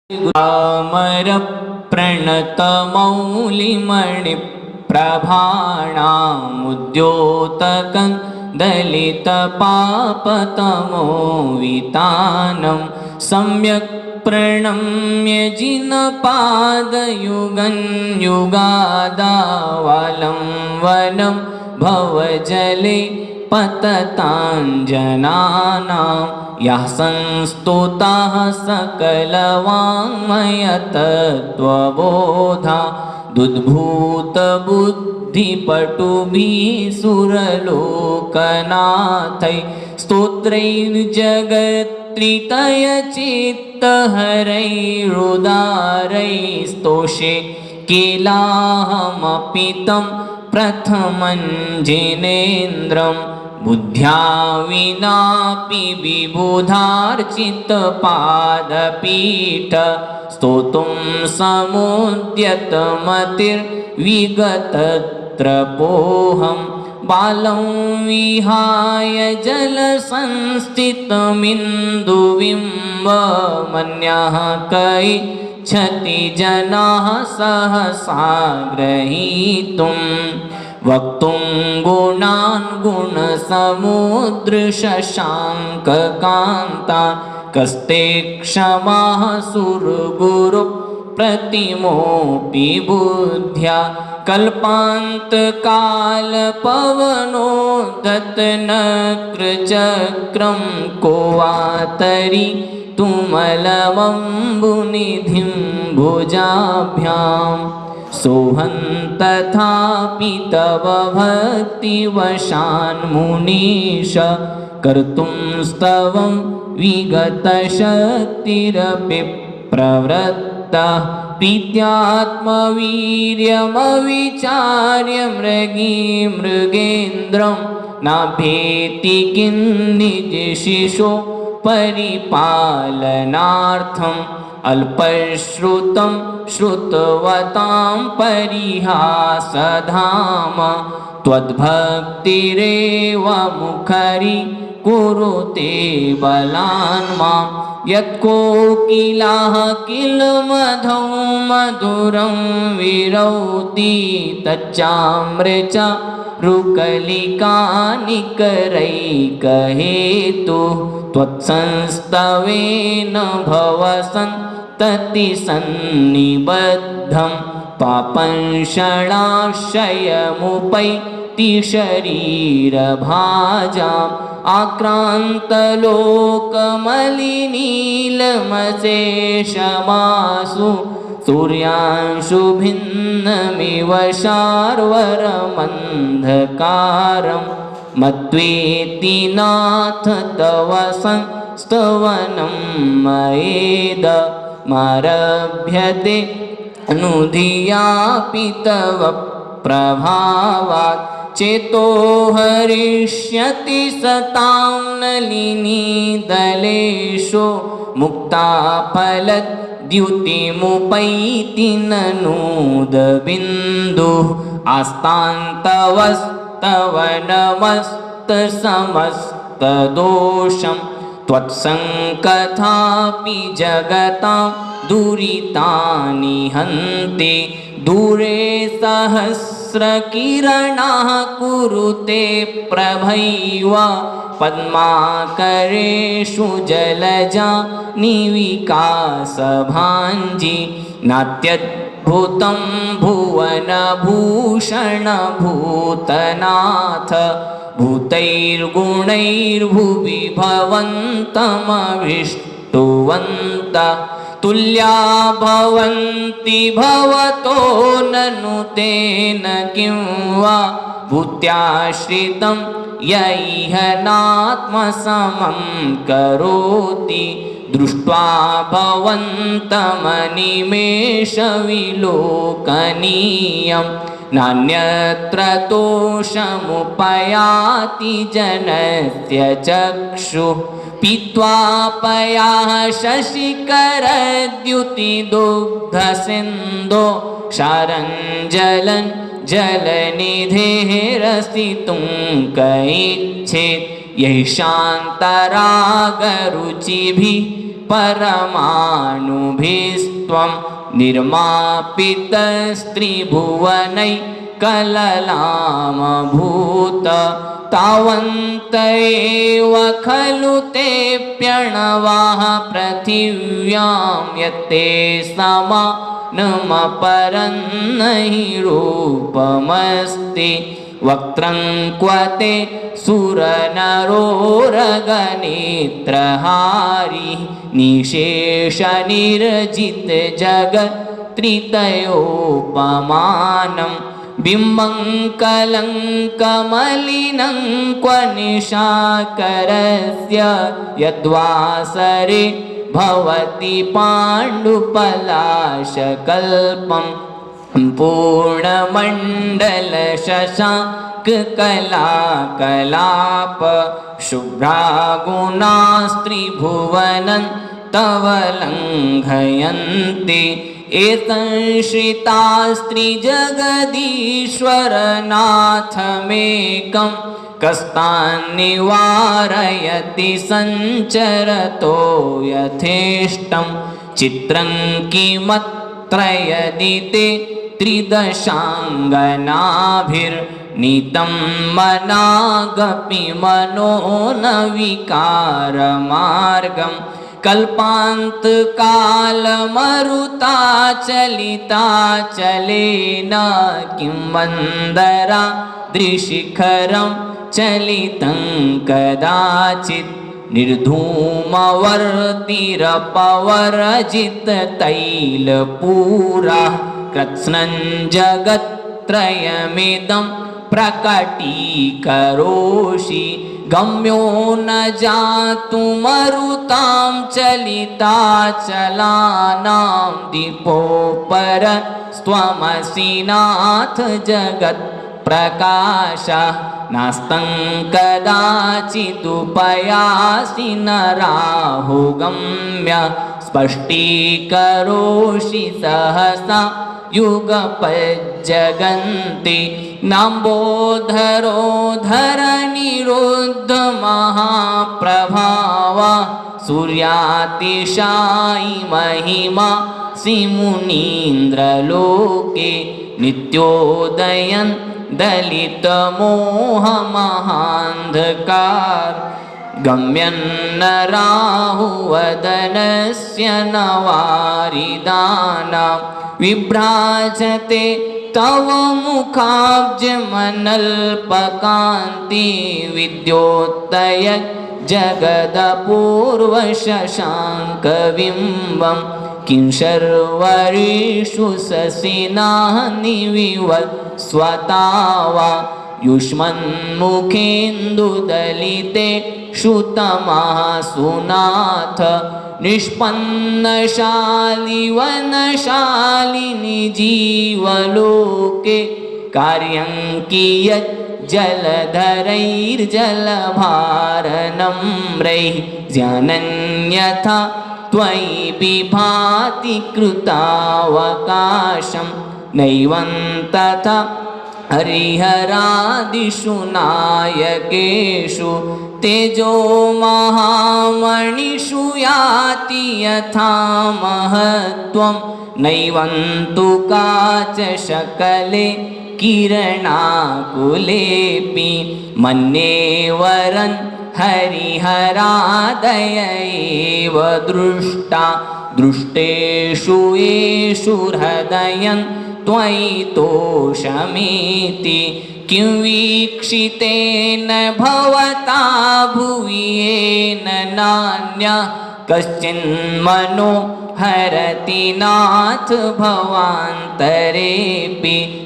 अमर प्रणतमौलिमणिप्रभाणामुद्योतकं दलितपापतमोवितानं सम्यक् प्रणम्य जिनपादयुगं युगादावलं वनं भवजले पतताञ्जनानां यः संस्तुताः सकलवाङ्मयतत्त्वबोधा दुद्भूतबुद्धिपटुभिः सुरलोकनाथैः स्तोत्रैर्जगत्प्रीतयचित्तहरैरुदारैस्तोषे किलाहमपि तं प्रथमं जिनेन्द्रं बुद्ध्या विनापि विबुधार्चितपादपीठ स्तोतुं समुद्यतमतिर्विगतत्रपोऽहं बालं विहाय जलसंस्थितमिन्दुबिम्बमन्यः कैच्छति जनाः सहसा ग्रहीतुं वक्तुं गुणान् गुणसमुद्रशशाङ्ककान्तान् कस्ते क्षमाः सुरगुरुप्रतिमोऽपि बुद्ध्या कल्पान्तकालपवनोदत्तनक्रचक्रं को वा तरि तुमलमम्बुनिधिं भुजाभ्याम् सोऽहं तथापि तव भक्तिवशान्मुनीश कर्तुं स्तवं विगतशक्तिरपि प्रवृत्तः प्रीत्यात्मवीर्यमविचार्य मृगेन्द्रं नाभेति किं निजशिशो परिपालनार्थम् अल्पश्रुतं श्रुतवतां परिहासधाम त्वद्भक्तिरेव मुखरी कुरुते बलान् मां यत्कोकिलाः किल मधौ मधुरं विरौति तच्चाम्रचा रुकलिकानिकरैकहेतुः त्वत्संस्तवेन भवसन्ततिसन्निबद्धं पापंशणाशयमुपैति शरीरभाजाम् आक्रान्तलोकमलिनीलमशेषमासु सूर्यांशुभिन्नमिव शार्वरमन्धकारं मत्वेति नाथ तव संस्तवनं मयेद मारभ्यते अनुधियापि तव प्रभावात् चेतो हरिष्यति सतां नलिनीदलेषु मुक्ताफलद्युतिमुपैति ननूदबिन्दुः आस्तान्तवस्तव नमस्तसमस्तदोषं त्वत्सङ्कथापि जगतां दुरितानि हन्ति दूरे सहस्रकिरणाः कुरुते प्रभैव पद्माकरेषु जलजा निविकासभाञ्जी नात्यद्भुतं भुवनभूषणभूतनाथ भूतैर्गुणैर्भुवि भवन्तमविष्टुवन्तः तुल्या भवन्ति भवतो ननु तेन किं वा भूत्याश्रितं यैह नात्मसमं करोति दृष्ट्वा भवन्तमनिमेषविलोकनीयं नान्यत्र तोषमुपयाति जनस्य चक्षुः पीत्वा पयाः शशिकरद्युतिदुग्धसिन्धो क्षारञ्जलं जलनिधेः रसितुं कैच्छेत् यैः शान्तरागरुचिभिः परमाणुभिस्त्वं निर्मापितस्त्रिभुवनैकललामभूत तावन्त एव खलु ते प्रणवाः पृथिव्यां यत्ते समानमपरं नहि रूपमस्ति वक्त्रं क्व ते सुरनरोरगनेत्रहारी निशेषनिर्जितजगत्त्रितयोपमानं बिम्बं कलङ्कमलिनं क्व निशाकरस्य यद्वासरे भवति पाण्डुपलाशकल्पं पूर्णमण्डलशशाङ्ककलाकलाप शुभ्रागुणास्त्रिभुवनं तव लङ्घयन्ति एतंस्त्रिजगदीश्वरनाथमेकं कस्तान्निवारयति सञ्चरतो यथेष्टं चित्रं किमत्र यदि ते त्रिदशाङ्गनाभिर्नीतं मनागपि मनो न विकारमार्गं कल्पान्तकालमरुताचलिताचलेन किं मन्दरा दृशिखरं चलितं कदाचित् निर्धूमवर्तिरपवरजिततैलपूरा कृत्स्नं जगत्त्रयमिदं प्रकटीकरोषि गम्यो न जातुमरुतां चलिताचलानां दीपोपरस्त्वमसि नाथ जगत्प्रकाशः नास्तं कदाचिदुपयासि नराहुगम्य स्पष्टीकरोषि सहसा युगपज्जगन्ति नाम्बोधरोधरनिरुद्धमहाप्रभावा सूर्यातिशायि महिमा सिमुनीन्द्रलोके नित्योदयन् दलितमोहमहान्धकार गम्यन्न राहुवदनस्य नवारिदाना विभ्राजते तव मुखाब्जमनल्पकान्ति विद्योत्तय जगदपूर्वशशाङ्कबिम्बं किं शर्वरीषु ससिनाः निविवत्स्वता वा युष्मन्मुखेन्दुदलिते श्रुतमासुनाथ निष्पन्नशालिवनशालिनि जीवलोके कार्यं कियत् जलधरैर्जलभारनम्रैः ज्ञानन्यथा त्वयि बिभाति कृतावकाशं नैवं तथा हरिहरादिषु नायकेषु तेजो महामणिषु याति यथा महत्त्वं नैवं तु काचशकले किरणाकुलेऽपि मन्ये वरन् हरिहरादय एव दृष्टा दृष्टेषु येषु हृदयं त्वयि तोषमिति किं वीक्षितेन भवता भुवि येन नान्यः कश्चिन्मनो हरति नाथ भवान्तरेऽपि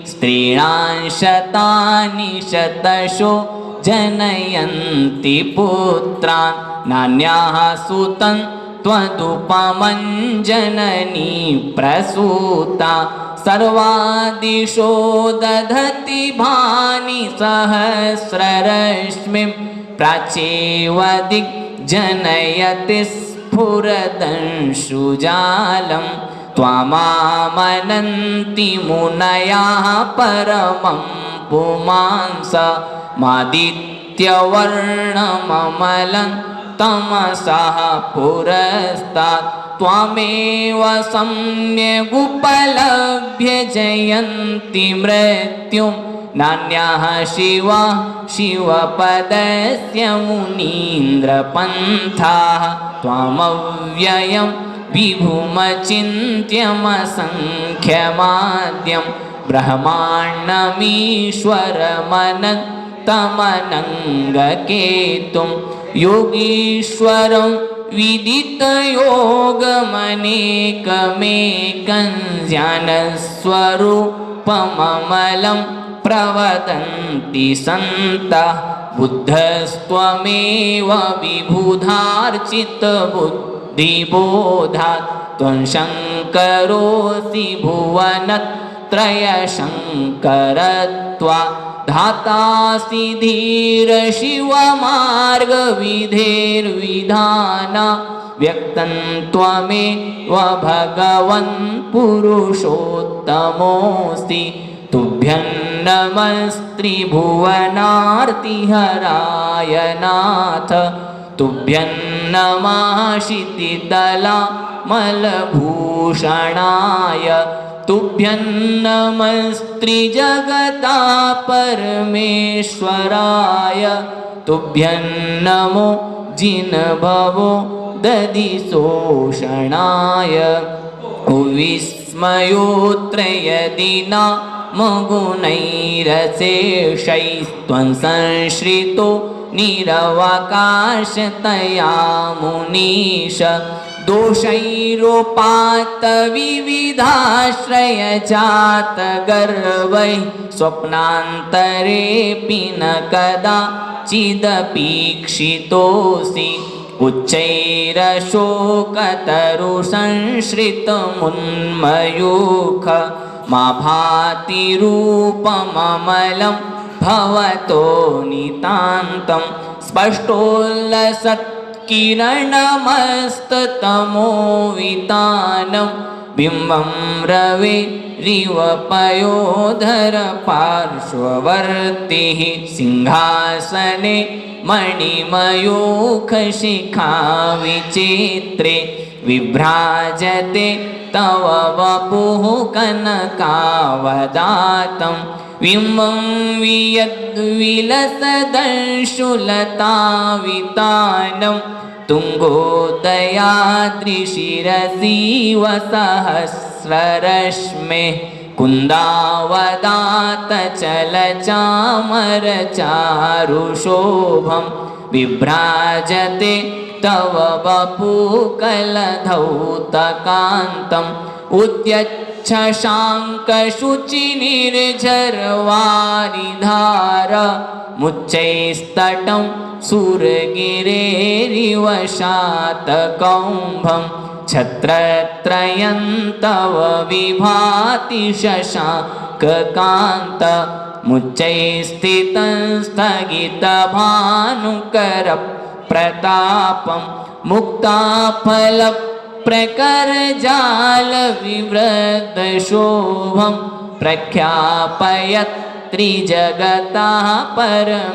स्त्रीणां शतानि शतशो जनयन्ति पुत्रान् नान्याः सुतं त्वदुपमं जननी प्रसूता सर्वादिशो दधति भानि सहस्ररश्मिं प्राच्येव दिग्जनयति स्फुरदंशुजालं त्वामामनन्ति मुनयः परमं पुमांस मादित्यवर्णममलं तमसः पुरस्तात् त्वामेव सम्यगुपलभ्य जयन्ति मृत्युं नान्यः शिवा शिवपदस्य मुनीन्द्रपन्थाः त्वामव्ययं विभुमचिन्त्यमसङ्ख्यमाद्यं ब्रह्माण्डमीश्वरमनन्तमनङ्गकेतुं योगीश्वरं विदितयोगमनेकमेकं ज्ञानस्वरूपममलं प्रवदन्ति सन्तः बुद्धस्त्वमेव विबुधार्चितबुद्धिबोधात् त्वं शङ्करोऽसि भुवनत्रयशङ्करत्वा धातासि धीरशिवमार्गविधेर्विधाना व्यक्तं त्वमेव भगवन् पुरुषोत्तमोऽसि तुभ्यं नमस्त्रिभुवनार्तिहराय नाथ तुभ्यं नमः क्षितितलामलभूषणाय तुभ्यं नमस्त्रिजगतापरमेश्वराय तुभ्यं नमो जिनभवो दधिशोषणाय विस्मयोत्रयदिना मगुणैरशेषैस्त्वं संश्रितो निरवकाशतया मुनीश दोषैरोपात्तविविधाश्रयजातगर्वैः स्वप्नान्तरेऽपि न कदाचिदपीक्षितोऽसि उच्चैरशोकतरुसंश्रितमुन्मयूख मा भाति रूपममलं भवतो नितान्तं स्पष्टोल्लसत्किरणमस्ततमोवितानं बिम्बं रवेरिव पयोधर पार्श्ववर्तिः सिंहासने मणिमयूखशिखाविचित्रे विभ्राजते तव वपुः कनकावदातं बिम्बं वियद्विलसदंशुलतावितानं तुङ्गोदयाद्रिशिरसीव सहस्ररश्मेः कुन्दावदातचलचामरचारुशोभं विभ्राजते तव वपुकलधौतकान्तम् उद्यच्छशाङ्कशुचिनिर्झरवारिधार मुच्चैस्तटं सुरगिरेरिव शातकौम्भं छत्रत्रयं तव विभाति शशाङ्ककान्त मुच्चैस्थितं स्थगितभानुकरप्रतापं मुक्ताफलप्रकरजालविवृद्धशोभं प्रख्यापयत् त्रिजगतः परमेश्वरत्वं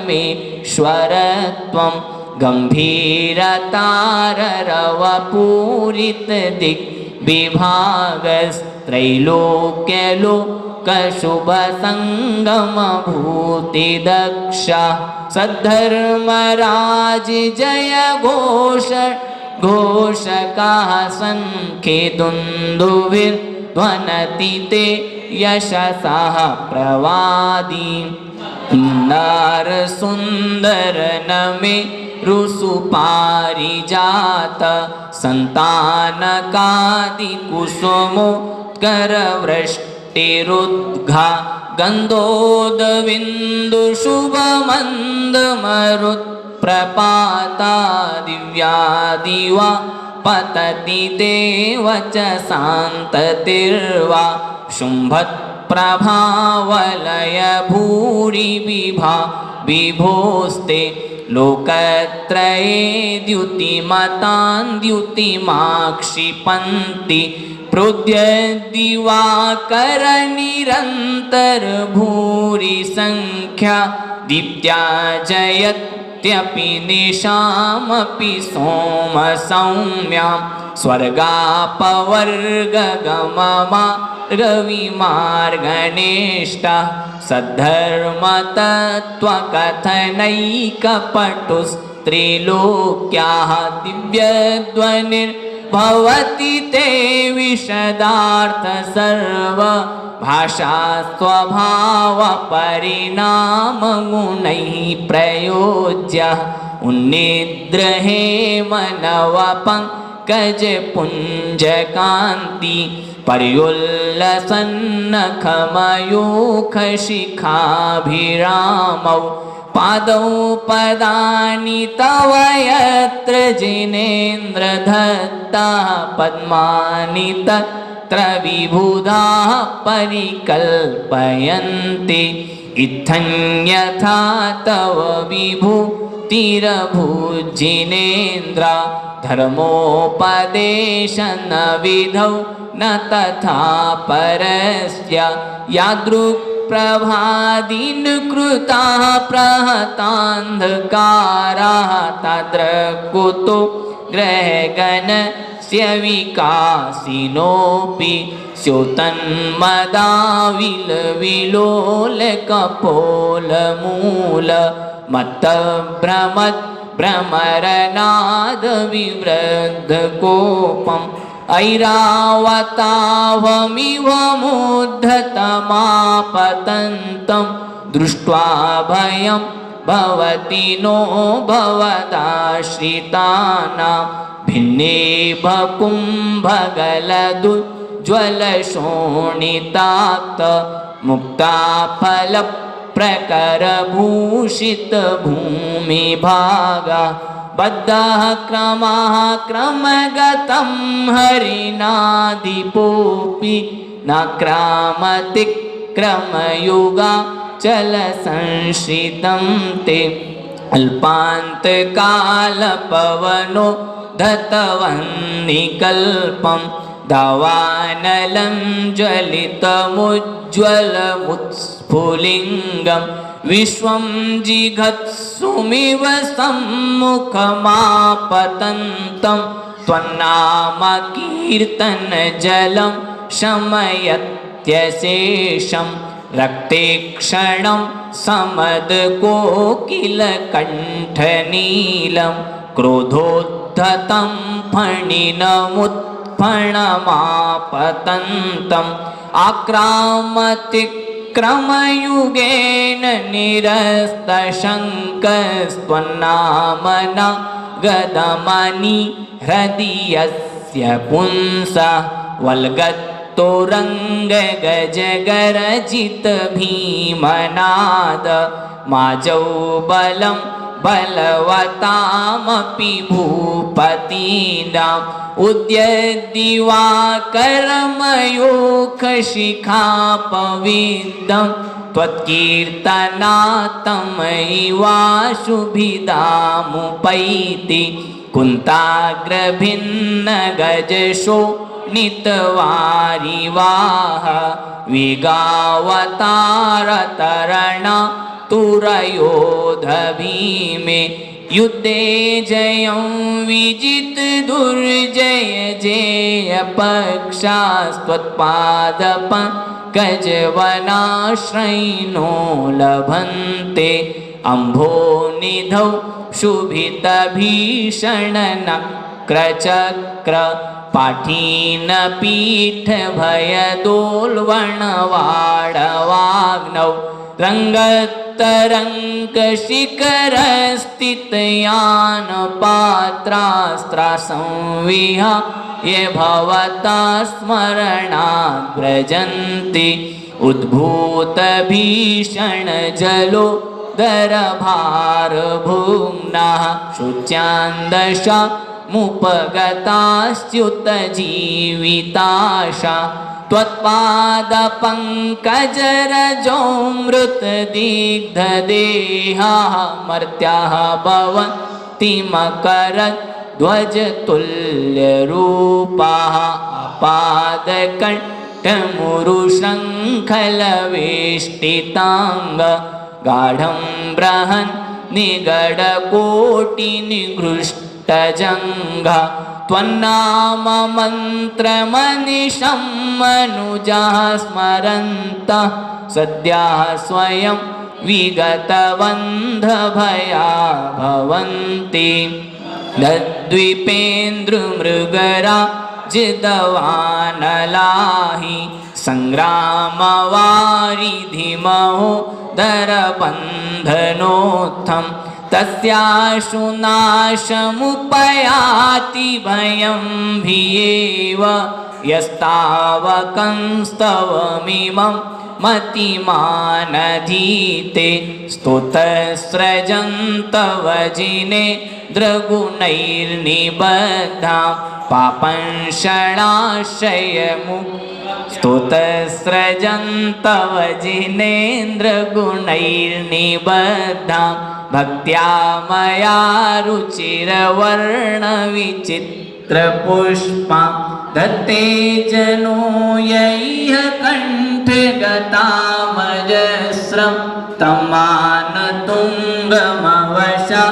गम्भीरताररवपूरितदिग्विभागस्त्रैलोक्यलोकशुभसङ्गमभूतिदक्ष सद्धर्मराज जय घोषकाः सङ्खेदुन्दुभिर्ध्वनति ते यशसः प्रवादी नारसुन्दर नमे रुसुपारिजात सन्तानकादिकुसुमोत्करवृष्टिरुद्घा गन्धोदविन्दुशुभमन्दमरुत्प्रपाता दिव्यादिवा पतति देव च शान्ततिर्वा शुम्भत्प्रभावलय भूरि विभोस्ते लोकत्रये द्युतिमतान् द्युतिमाक्षिपन्ति प्रोद्यद्दिवाकरनिरन्तरभूरि संख्या दीप्त्या जयत् त्यपि निशामपि सोमसौम्यां स्वर्गापवर्गगममार्गविमार्गनिष्ठा सद्धर्मतत्त्वकथनैकपटुस्त्रिलोक्याः दिव्यध्वनिर्भवति ते विशदार्थ सर्व भाषा स्वभावपरिणामगुणैः प्रयोज्य उन्निद्रहे मनवपङ्कजपुञ्जकान्ति पर्युल्लसन्नखमयूखशिखाभिरामौ पादौ पदानि तव यत्र जिनेन्द्रदत्ताः पद्मानि तत्र विबुधाः परिकल्पयन्ति इत्थं यथा तव विभूतिरभूजिनेन्द्र धर्मोपदेशनविधौ न तथा परस्य यादृक्प्रभादिनकृताः प्रहतान्धकाराः तद्रकुतो ग्रहगणस्य विकासिनोऽपि स्योतन्मदाविलविलोलकपोलमूल मत्तभ्रमत् भ्रमरनादविवृद्धकोपम् ऐरावतावमिव मूर्धतमापतन्तं दृष्ट्वा भयं भवति नो भवदाश्रितानां भिन्ने भकुम्भगलदुज्ज्वलशोणिताक्त मुक्ताफलप्रकरभूषितभूमिभागा बद्धः क्रमः क्रमगतं हरिणादिपोऽपि न क्रामतिक्रमयुगा चलसंश्रितं ते अल्पान्तकालपवनो धतवन्निकल्पं दावानलं ज्वलितमुज्ज्वलमुत्स्फुलिङ्गं विश्वं जिघत्सुमिव सम्मुखमापतन्तं त्वन्नामकीर्तनजलं शमयत्यशेषं रक्ते क्षणं समदकोकिलकण्ठनीलं क्रोधोद्धतं फणिनमुत्फणमापतन्तम् आक्रामतिक्रमयुगेन निरस्तशङ्कस्त्वन्नामना गदमनि हृदयस्य पुंसः वल्गत्तोरङ्गगजगरजितभीमनाद माजौ बलं बलवतामपि भूपतीनाम् उद्यद्दिवाकर्मयोखशिखापविद्धं त्वत्कीर्तनात्तमैवाशुभिदामुपैति कुन्ताग्रभिन्नगजशोणितवारिवाह विगावतारतरणा तुरयोधभीमे युद्धे जयं विजित दुर्जय जेयपक्षास्त्वत्पादपङ्कजवनाश्रयिनो लभन्ते अम्भोनिधौ शुभितभीषणनक्रचक्र पाठीनपीठभयदोल्वणवाडवाग्नौ रङ्गतरङ्गशिखरस्थितयानपात्रास्त्रासंविहाय भवता स्मरणात् व्रजन्ति उद्भूतभीषणजलोदरभारभुम्नः शुच्यान्दशामुपगतास्त्युतजीविताशा त्वत्पादपङ्कजरजोऽमृतदिग्धदेहाः मर्त्याः भवन्ति मकरध्वजतुल्यरूपाः अपादकण्ठमुरुशृङ्खलवेष्टिताङ्ग गाढं बृहन् निगडकोटिनिघृष्टजङ्घा त्वन्नाम मन्त्रमनिशं मनुजाः स्मरन्तः सद्यः स्वयं विगतबन्धभया भवन्ति नद्विपेन्द्रमृगराजितवानलाहि सङ्ग्रामवारिधिमहो दरबन्धनोत्थं तस्याशु नाशमुपयाति भयं भियेव यस्तावकंस्तवमिमं मतिमानधीते स्तुतस्रजन्तवजिने द्रगुणैर्निबद्धां पापंशणाशयमुक् स्तुतस्रजन्तवजिनेन्द्रगुणैर्निबद्धां भक्त्या मया रुचिरवर्णविचित्रपुष्पां दत्ते जनो यैह कण्ठगतामजस्रं तमानतुङ्गमवशा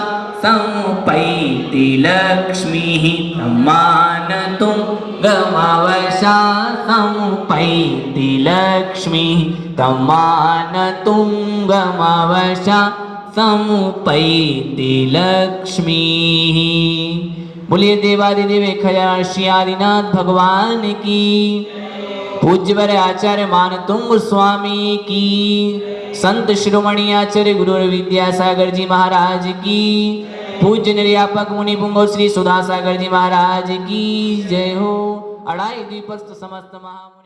समुपैति लक्ष्मीः तमानतुङ्गमवशा समुपैति लक्ष्मीः तमानतुङ्गमवशा समुपैति लक्ष्मीः। बोलिए देवादिदेव खजानशी आदिनाथ भगवान की, पूज्यवर आचार्य मानतुंग स्वामी की, संत शिरोमणि आचार्य गुरु विद्यासागर जी महाराज की, पूज्य निर्यापक मुनि पुंगव श्री सुधासागर जी महाराज की जय हो। अढ़ाई द्वीपस्थ समस्त महामुनि